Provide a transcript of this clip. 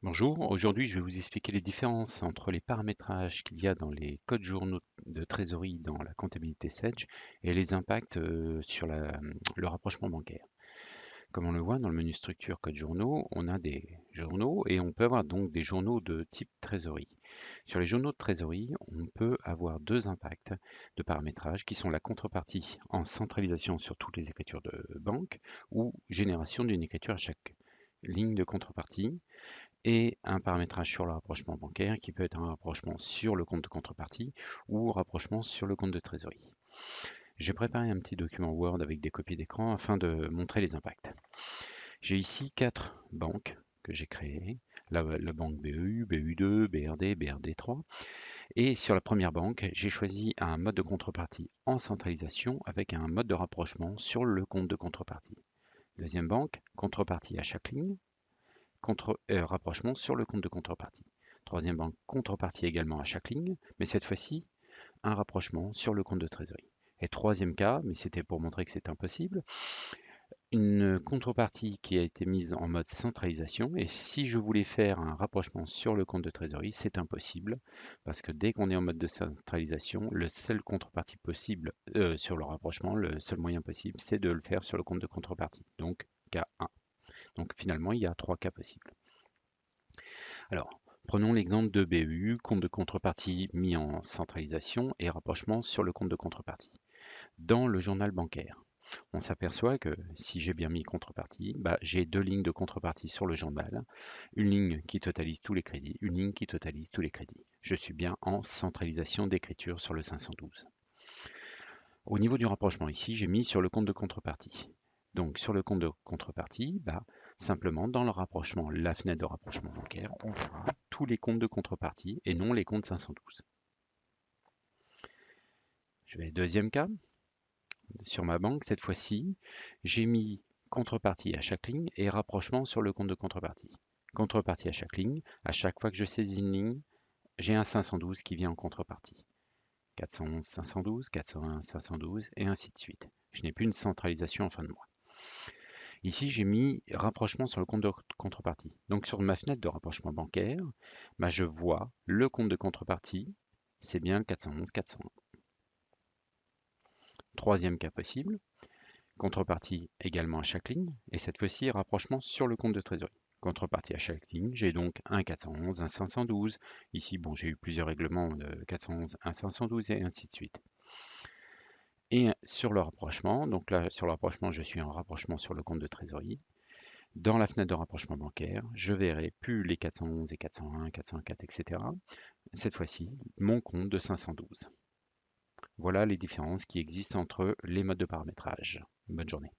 Bonjour, aujourd'hui je vais vous expliquer les différences entre les paramétrages qu'il y a dans les codes journaux de trésorerie dans la comptabilité Sage et les impacts sur le rapprochement bancaire. Comme on le voit dans le menu structure code journaux, on a des journaux et on peut avoir donc des journaux de type trésorerie. Sur les journaux de trésorerie, on peut avoir deux impacts de paramétrage qui sont la contrepartie en centralisation sur toutes les écritures de banque ou génération d'une écriture à chaque ligne de contrepartie et un paramétrage sur le rapprochement bancaire qui peut être un rapprochement sur le compte de contrepartie ou rapprochement sur le compte de trésorerie. J'ai préparé un petit document Word avec des copies d'écran afin de montrer les impacts. J'ai ici 4 banques que j'ai créées, la banque BEU, BU2, BRD, BRD3. Et sur la première banque, j'ai choisi un mode de contrepartie en centralisation avec un mode de rapprochement sur le compte de contrepartie. Deuxième banque, contrepartie à chaque ligne, rapprochement sur le compte de contrepartie. Troisième banque, contrepartie également à chaque ligne, mais cette fois-ci, un rapprochement sur le compte de trésorerie. Et troisième cas, mais c'était pour montrer que c'est impossible, une contrepartie qui a été mise en mode centralisation. Et si je voulais faire un rapprochement sur le compte de trésorerie, c'est impossible, parce que dès qu'on est en mode de centralisation, le seul contrepartie possible sur le rapprochement, le seul moyen possible, c'est de le faire sur le compte de contrepartie. Donc, cas 1. Donc finalement, il y a 3 cas possibles. Alors, prenons l'exemple de BU, compte de contrepartie mis en centralisation et rapprochement sur le compte de contrepartie. Dans le journal bancaire, on s'aperçoit que si j'ai bien mis contrepartie, j'ai deux lignes de contrepartie sur le journal, une ligne qui totalise tous les crédits, une ligne qui totalise tous les crédits. Je suis bien en centralisation d'écriture sur le 512. Au niveau du rapprochement ici, j'ai mis sur le compte de contrepartie. Donc sur le compte de contrepartie, simplement dans le rapprochement, la fenêtre de rapprochement bancaire, on fera tous les comptes de contrepartie et non les comptes 512. Je vais deuxième cas. Sur ma banque, cette fois-ci, j'ai mis contrepartie à chaque ligne et rapprochement sur le compte de contrepartie. Contrepartie à chaque ligne, à chaque fois que je saisis une ligne, j'ai un 512 qui vient en contrepartie. 411, 512, 401, 512 et ainsi de suite. Je n'ai plus une centralisation en fin de mois. Ici, j'ai mis rapprochement sur le compte de contrepartie. Donc sur ma fenêtre de rapprochement bancaire, je vois le compte de contrepartie, c'est bien le 411 401. Troisième cas possible, contrepartie également à chaque ligne, et cette fois-ci rapprochement sur le compte de trésorerie. Contrepartie à chaque ligne, j'ai donc un 411, un 512. Ici, bon, j'ai eu plusieurs règlements de 411, un 512 et ainsi de suite. Et sur le rapprochement, donc là, sur le rapprochement, je suis en rapprochement sur le compte de trésorerie. Dans la fenêtre de rapprochement bancaire, je verrai plus les 411 et 401, 404, etc. Cette fois-ci, mon compte de 512. Voilà les différences qui existent entre les modes de paramétrage. Bonne journée.